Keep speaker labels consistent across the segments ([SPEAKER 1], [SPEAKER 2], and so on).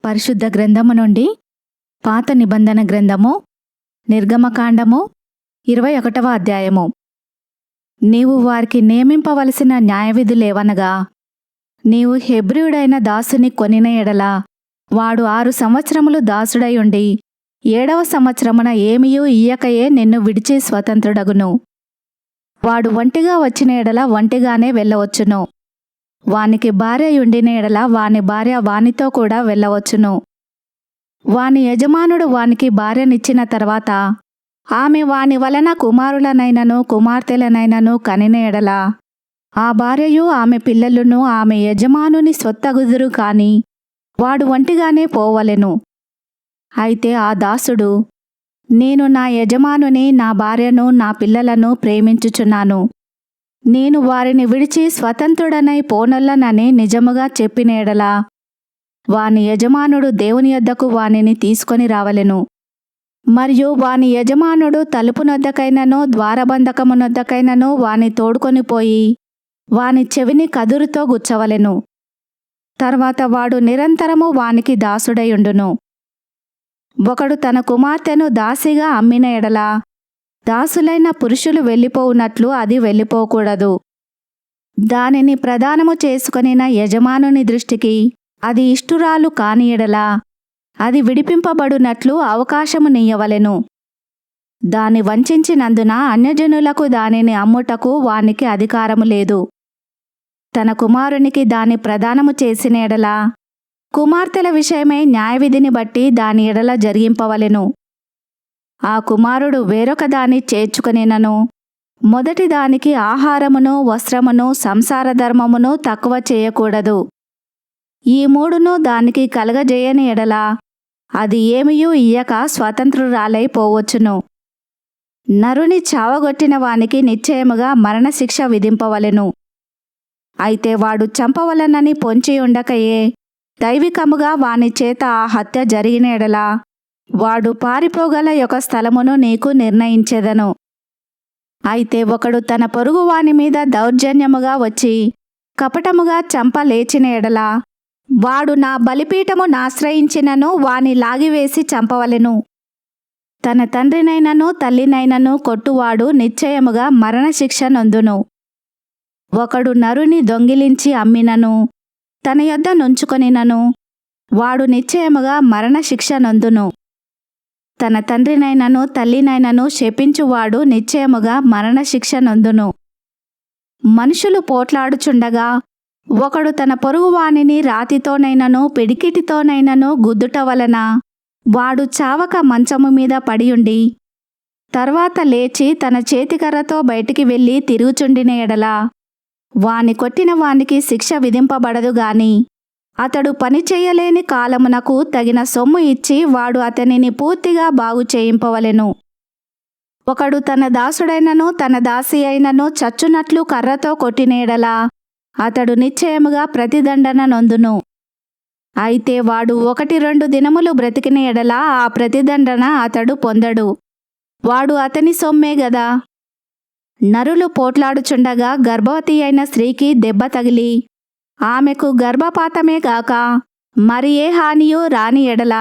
[SPEAKER 1] పరిశుద్ధ గ్రంథము నుండి పాత నిబంధన గ్రంథము నిర్గమకాండము 21వ అధ్యాయము. నీవు వారికి నియమింపవలసిన న్యాయవిధులేవనగా, నీవు హెబ్రీయుడైన దాసుని కొనిన ఎడల వాడు 6 సంవత్సరములు దాసుడై ఉండి 7వ సంవత్సరమున ఏమియూ ఇయ్యకయే నిన్ను విడిచి స్వతంత్రుడగును. వాడు ఒంటిగా వచ్చిన ఎడల ఒంటిగానే వెళ్ళవచ్చును. వానికి భార్య యుండిన ఎడల వాని భార్య వానితో కూడా వెళ్ళవచ్చును. వాని యజమానుడు వానికి భార్యనిచ్చిన తర్వాత ఆమె వాని వలన కుమారులనైనను కుమార్తెలనైనను కనిన ఎడల ఆ భార్యయు ఆమె పిల్లలను ఆమె యజమానుని స్వత్తగుదురు కాని వాడు ఒంటిగానే పోవలెను. అయితే ఆ దాసుడు, నేను నా యజమానుని, నా భార్యను, నా పిల్లలను ప్రేమించుచున్నాను, నేను వారిని విడిచి స్వతంత్రుడనై పోనొల్లనని నిజముగా చెప్పిన ఎడల వాని యజమానుడు దేవుని యొద్దకు వానిని తీసుకొని రావలెను. మరియు వాని యజమానుడు తలుపునొద్దకైనను ద్వారబంధకమునొద్దకైనను వాని తోడుకొని పోయి వాని చెవిని కదురుతో గుచ్చవలెను. తర్వాత వాడు నిరంతరము వానికి దాసుడైయుండును. ఒకడు తన కుమార్తెను దాసిగా అమ్మిన ఎడల దాసులైన పురుషులు వెళ్ళిపోవునట్లు అది వెళ్ళిపోకూడదు. దానిని ప్రదానము చేసుకొనిన యజమానుని దృష్టికి అది ఇష్టురాలు కాని ఎడల అది విడిపింపబడునట్లు అవకాశమునియ్యవలెను. దాని వంచినందున అన్యజనులకు దానిని అమ్ముటకు వానికి అధికారము లేదు. తన కుమారునికి దాని ప్రదానము చేసిన ఎడల కుమార్తెల విషయమై న్యాయవిధిని బట్టి దాని ఎడల జరిగింపవలెను. ఆ కుమారుడు వేరొక దాన్ని చేర్చుకొనినను మొదటి దానికి ఆహారమును వస్త్రమును సంసార ధర్మమును తక్కువ చేయకూడదు. ఈ మూడును దానికి కలగజేయని ఎడల అది ఏమియూ ఇయ్యక స్వతంత్రురాలై పోవచ్చును. నరుని చావగొట్టిన వానికి నిశ్చయముగా మరణశిక్ష విధింపవలెను. అయితే వాడు చంపవలనని పొంచి ఉండకయే దైవికముగా వాని చేత ఆ హత్య జరిగిన ఎడల వాడు పారిపోగల ఒక స్థలమును నీకు నిర్ణయించెదను. అయితే ఒకడు తన పొరుగువాని మీద దౌర్జన్యముగా వచ్చి కపటముగా చంప లేచిన ఎడల వాడు నా బలిపీఠము నాశ్రయించినను వాని లాగివేసి చంపవలెను. తన తండ్రినైనను తల్లినైనను కొట్టువాడు నిశ్చయముగా మరణశిక్ష నొందును. ఒకడు నరుని దొంగిలించి అమ్మినను తన యొద్ద నుంచుకొనినను వాడు నిశ్చయముగా మరణశిక్ష నొందును. తన తండ్రినైనను తల్లినైనను శపించువాడు నిశ్చయముగా మరణశిక్ష నొందును. మనుషులు పోట్లాడుచుండగా ఒకడు తన పొరుగువానిని రాతితోనైనను పిడికిటితోనైనను గుద్దుట వలన వాడు చావక మంచము మీద పడియుండి తర్వాత లేచి తన చేతికర్రతో బయటికి వెళ్ళి తిరుగుచుండిన ఎడల వాని కొట్టిన వానికి శిక్ష విధింపబడదు గాని అతడు పని చేయలేని కాలమునకు తగిన సొమ్ము ఇచ్చి వాడు అతనిని పూర్తిగా బాగు చేయింపవలెను. ఒకడు తన దాసుడైనను తన దాసి అయినను చచ్చునట్లు కర్రతో కొట్టిన ఎడల అతడు నిశ్చయముగా ప్రతిదండన నొందును. అయితే వాడు 1-2 దినములు బ్రతికిన ఎడల ఆ ప్రతిదండన అతడు పొందడు. వాడు అతని సొమ్మే గదా. నరులు పోట్లాడుచుండగా గర్భవతి అయిన స్త్రీకి దెబ్బ తగిలి ఆమెకు గర్భపాతమే గాక మరి ఏ హానియూ రాని ఎడల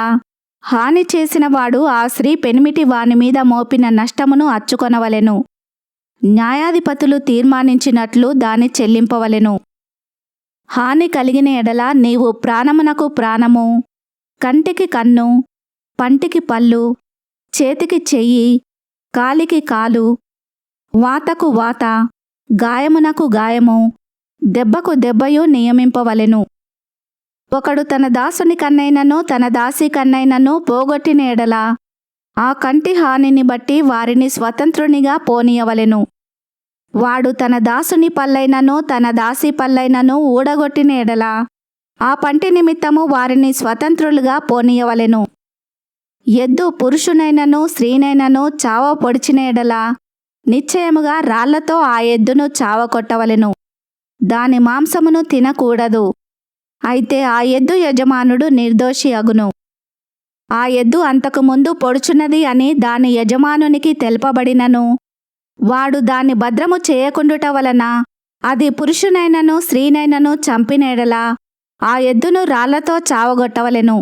[SPEAKER 1] హాని చేసిన వాడు ఆ స్త్రీ పెనిమిటి వాని మీద మోపిన నష్టమును అచ్చుకొనవలెను. న్యాయాధిపతులు తీర్మానించినట్లు దాని చెల్లింపవలెను. హాని కలిగిన ఎడల నీవు ప్రాణమునకు ప్రాణము, కంటికి కన్ను, పంటికి పళ్ళు, చేతికి చెయ్యి, కాలికి కాలు, వాతకు వాత, గాయమునకు గాయము, దెబ్బకు దెబ్బయు నియమింపవలెను. ఒకడు తన దాసుని కన్నైనను తన దాసి కన్నైనను పోగొట్టిన ఎడల ఆ కంటి హానిని బట్టి వారిని స్వతంత్రునిగా పోనీయవలెను. వాడు తన దాసుని పల్లైనను తన దాసి పల్లైనను ఊడగొట్టిన ఎడల ఆ పంటి నిమిత్తము వారిని స్వతంత్రులుగా పోనీయవలెను. ఎద్దు పురుషునైనను స్త్రీనైనను చావ పొడిచిన ఎడల నిశ్చయముగా రాళ్లతో ఆ ఎద్దును చావకొట్టవలెను. దాని మాంసమును తినకూడదు. అయితే ఆ ఎద్దు యజమానుడు నిర్దోషి అగును. ఆ ఎద్దు అంతకుముందు పొడుచున్నది అని దాని యజమానునికి తెలుపబడినను వాడు దాన్ని భద్రము చేయకుండుట వలన అది పురుషునైనను స్త్రీనైనను చంపిన ఎడల ఆ ఎద్దును రాళ్లతో చావగొట్టవలెను.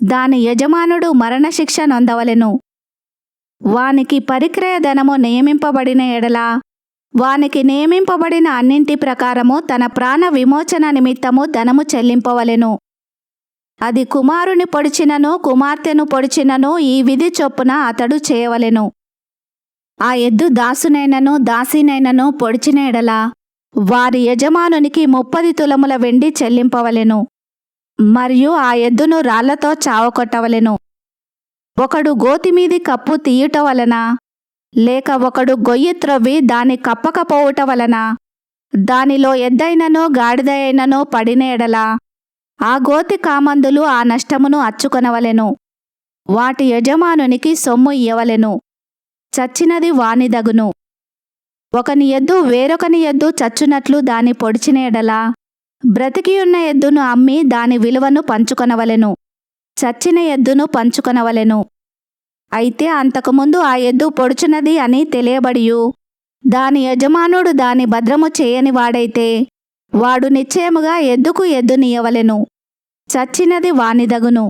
[SPEAKER 1] దాని యజమానుడు మరణశిక్ష నొందవలెను. వానికి పరిక్రయ ధనము నియమింపబడిన ఎడల వానికి నియమింపబడిన అన్నింటి ప్రకారము తన ప్రాణ విమోచన నిమిత్తము ధనము చెల్లింపవలెను. అది కుమారుని పొడిచినను కుమార్తెను పొడిచినను ఈ విధి చొప్పున అతడు చేయవలెను. ఆ ఎద్దు దాసునైనను దాసీనైనను పొడిచిన ఎడల వారి యజమానునికి 30 తులముల వెండి చెల్లింపవలెను. మరియు ఆ ఎద్దును రాళ్లతో చావకొట్టవలెను. ఒకడు గోతిమీది కప్పు తీయుట వలన లేక ఒకడు గొయ్యి త్రవ్వి దాని కప్పకపోవుట వలన దానిలో ఎద్దైనను గాడిద అయినను పడిన ఎడల ఆ గోతి కామందులు ఆ నష్టమును అచ్చుకొనవలెను. వాటి యజమానునికి సొమ్ము ఇయ్యవలెను. చచ్చినది వానిదగును. ఒకని ఎద్దు వేరొకని ఎద్దు చచ్చునట్లు దాని పొడిచిన ఎడల బ్రతికియున్న ఎద్దును అమ్మి దాని విలువను పంచుకొనవలెను. చచ్చిన ఎద్దును పంచుకొనవలెను. అయితే అంతకుముందు ఆ ఎద్దు పొడుచున్నది అని తెలియబడియు దాని యజమానుడు దాని భద్రము చేయని వాడైతే వాడు నిశ్చయముగా ఎద్దుకు ఎద్దునియ్యవలెను. చచ్చినది వానిదగును.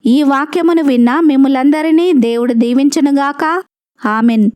[SPEAKER 1] ఈ వాక్యమును విన్న మిమ్ములందరినీ దేవుడు దీవించునుగాక. ఆమెన్.